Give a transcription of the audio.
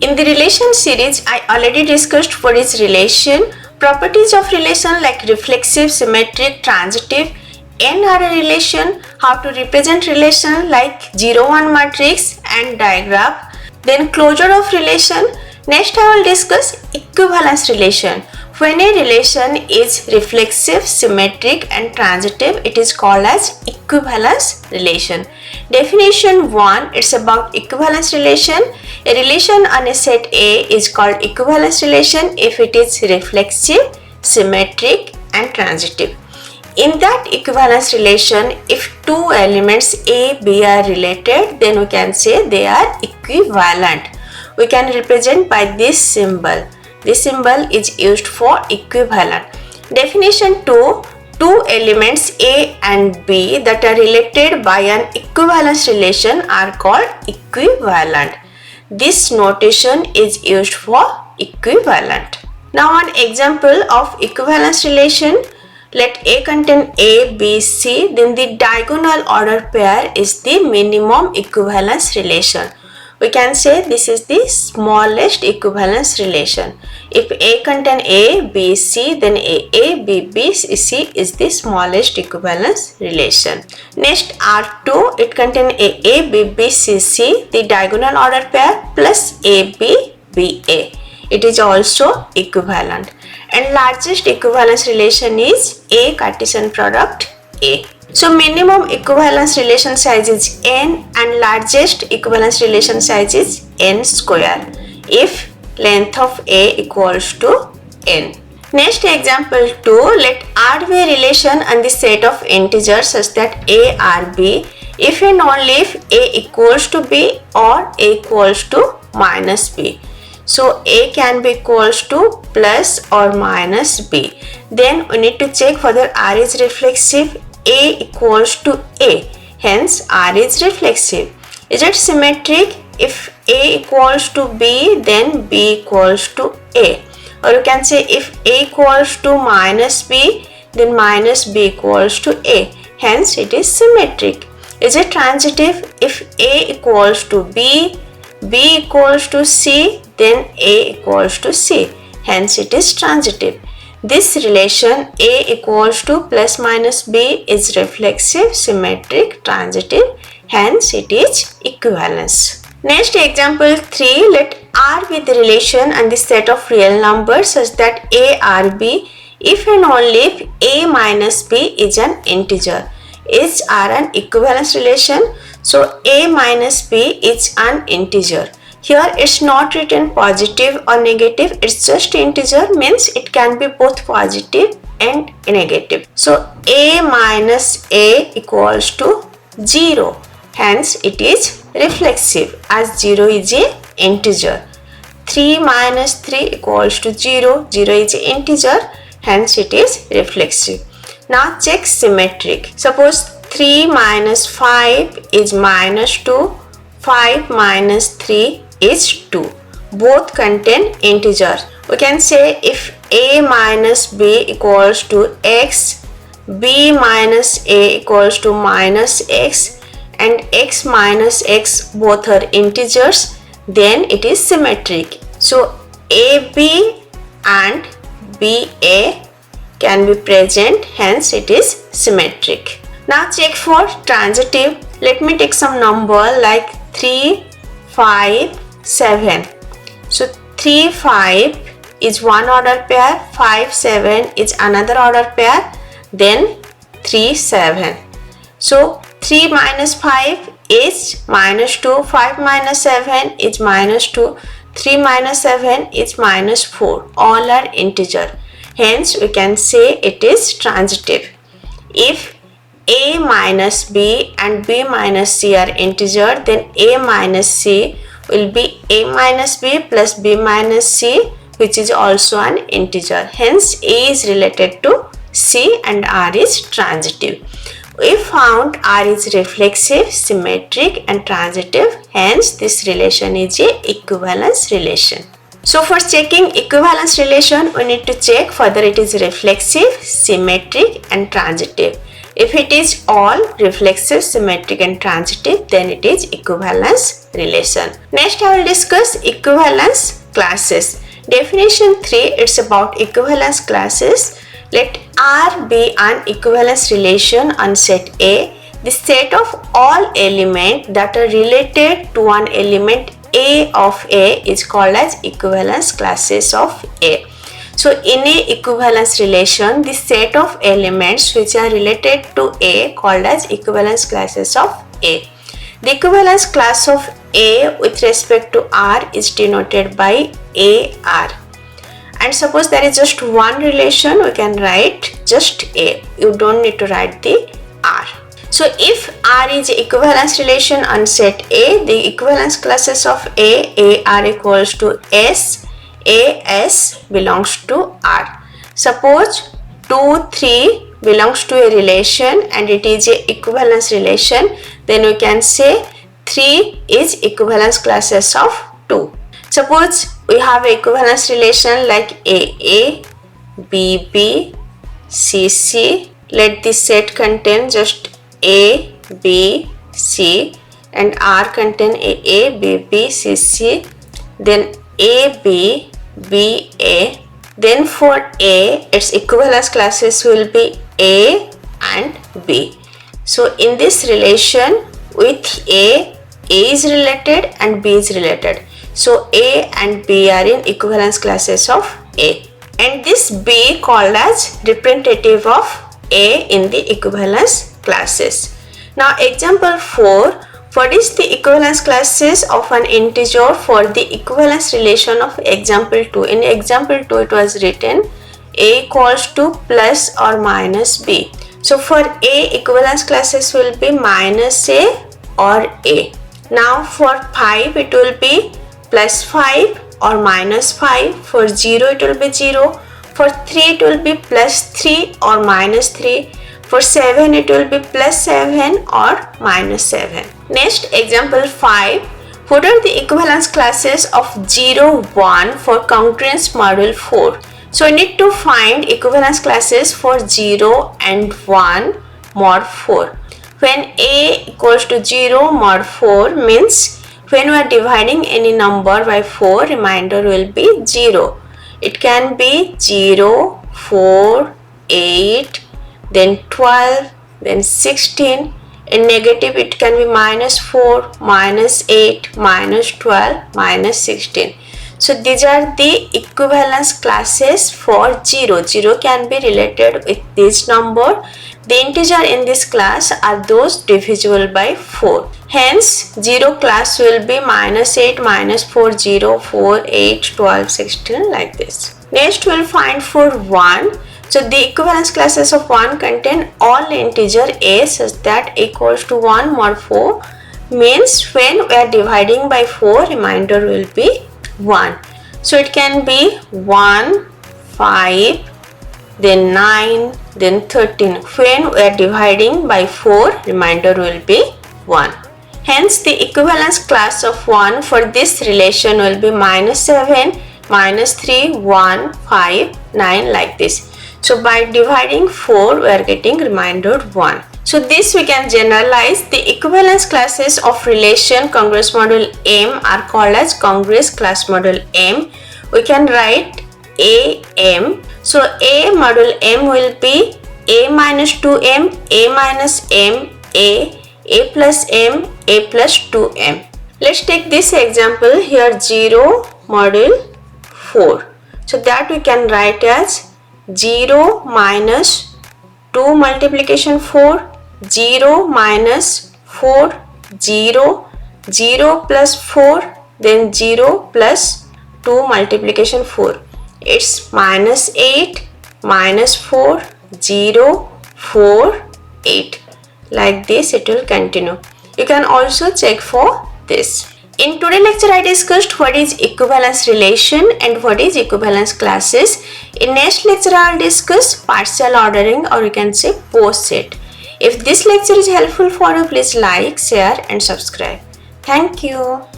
In the relation series, I already discussed what is relation, properties of relation like reflexive, symmetric, transitive, n-array relation, how to represent relation like 0-1 matrix and diagram, then closure of relation. Next I will discuss equivalence relation. When a relation is reflexive, symmetric and transitive, it is called as equivalence relation. Definition 1, it's about equivalence relation. A relation on a set A is called equivalence relation if it is reflexive, symmetric and transitive. In that equivalence relation, if two elements A, B are related, then we can say they are equivalent. We can represent by this symbol. This symbol is used for equivalent. Definition 2, two elements A and B that are related by an equivalence relation are called equivalent. This notation is used for equivalent. Now an example of equivalence relation. Let A contain A, B, C, then the diagonal order pair is the minimum equivalence relation. We can say this is the smallest equivalence relation. If A contain A, B, C, then A, B, B, C is the smallest equivalence relation. Next R2, it contain A, B, B, C, the diagonal order pair plus A, B, A. It is also equivalent. And largest equivalence relation is A Cartesian product A. So minimum equivalence relation size is n and largest equivalence relation size is n square if length of A equals to n. Next example 2, let R be a relation on the set of integers such that A are B if and only if A equals to B or A equals to minus B. So A can be equals to plus or minus B. Then we need to check whether R is reflexive. A equals to A, hence R is reflexive. Is it symmetric? If A equals to B, then B equals to A. Or you can say if A equals to minus B, then minus B equals to A, hence it is symmetric. Is it transitive? If A equals to B, B equals to C, then A equals to C, hence it is transitive. This relation A equals to plus minus B is reflexive, symmetric, transitive, hence it is equivalence. Next example 3, let R be the relation and the set of real numbers such that A are B if and only if A minus B is an integer. Is R an equivalence relation? So A minus B is an integer. Here it's not written positive or negative, it's just integer, means it can be both positive and negative. So A minus A equals to 0, hence it is reflexive as 0 is a integer. 3 minus 3 equals to 0, 0 is an integer, hence it is reflexive. Now check symmetric. Suppose 3 minus 5 is minus 2, 5 minus 3 is 2. Both contain integers. We can say if A minus B equals to X, B minus A equals to minus X and X minus X both are integers, then it is symmetric. So AB and BA can be present, hence it is symmetric. Now check for transitive. Let me take some number like 3, 5, 7. So 3, 5 is one order pair, 5, 7 is another order pair, then 3, 7. So 3 minus 5 is minus 2, 5 minus 7 is minus 2, 3 minus 7 is minus 4. All are integer. Hence we can say it is transitive. If A minus B and B minus C are integer, then A minus C will be A minus B plus B minus C, which is also an integer. Hence A is related to C and R is transitive. We found R is reflexive, symmetric and transitive. Hence this relation is a equivalence relation. So for checking equivalence relation, we need to check whether it is reflexive, symmetric and transitive. If it is all reflexive, symmetric and transitive, then it is equivalence relation. Next I will discuss equivalence classes. Definition 3, it's about equivalence classes. Let R be an equivalence relation on set A. The set of all elements that are related to an element A of A is called as equivalence classes of A. So in a equivalence relation, the set of elements which are related to A called as equivalence classes of A. The equivalence class of A with respect to R is denoted by AR. And suppose there is just one relation, we can write just A. You don't need to write the R. So if R is equivalence relation on set A, the equivalence classes of A are equals to S, AS belongs to R. Suppose 2, 3 belongs to a relation and it is a equivalence relation, then we can say 3 is equivalence classes of 2. Suppose we have a equivalence relation like AA, BB, CC. Let this set contain just A, B, C and R contain AA, BB, CC. Then AB, BA. Then for A, its equivalence classes will be A and B. So in this relation with A is related and B is related. So A and B are in equivalence classes of A. And this B called as representative of A in the equivalence classes. Now example 4, what is the equivalence classes of an integer for the equivalence relation of example 2? In example 2 it was written A equals to plus or minus B. So for A, equivalence classes will be minus A or A. Now for 5 it will be plus 5 or minus 5. For 0 it will be 0. For 3 it will be plus 3 or minus 3. For 7 it will be plus 7 or minus 7. Next example 5. What are the equivalence classes of 0, 1 for congruence module 4? So we need to find equivalence classes for 0 and 1 mod 4. When A equals to 0 mod 4 means when we are dividing any number by 4, remainder will be 0. It can be 0, 4, 8, then 12, then 16. In negative it can be minus 4, minus 8, minus 12, minus 16. So these are the equivalence classes for 0. 0 can be related with this number. The integer in this class are those divisible by 4. Hence 0 class will be minus 8, minus 4, 0, 4, 8, 12, 16 like this. Next we will find for 1. So the equivalence classes of 1 contain all integer A such that equals to 1 mod 4 means when we are dividing by 4, remainder will be 1. So it can be 1, 5, then 9, then 13. When we are dividing by 4, remainder will be 1. Hence the equivalence class of 1 for this relation will be minus 7, minus 3, 1, 5, 9 like this. So by dividing 4, we are getting remainder 1. So this we can generalize. The equivalence classes of relation congruous module M are called as congruous class module M. We can write AM. So A module M will be A minus 2M, A minus M, A plus M, A plus 2M. Let's take this example here 0 module 4. So that we can write as 0 minus 2 multiplication 4, 0 minus 4, 0, 0 plus 4, then 0 plus 2 multiplication 4. It's minus 8, minus 4, 0, 4, 8. Like this it will continue. You can also check for this. In today's lecture I discussed what is equivalence relation and what is equivalence classes. In next lecture I will discuss partial ordering, or you can say post set. If this lecture is helpful for you, please like, share and subscribe. Thank you.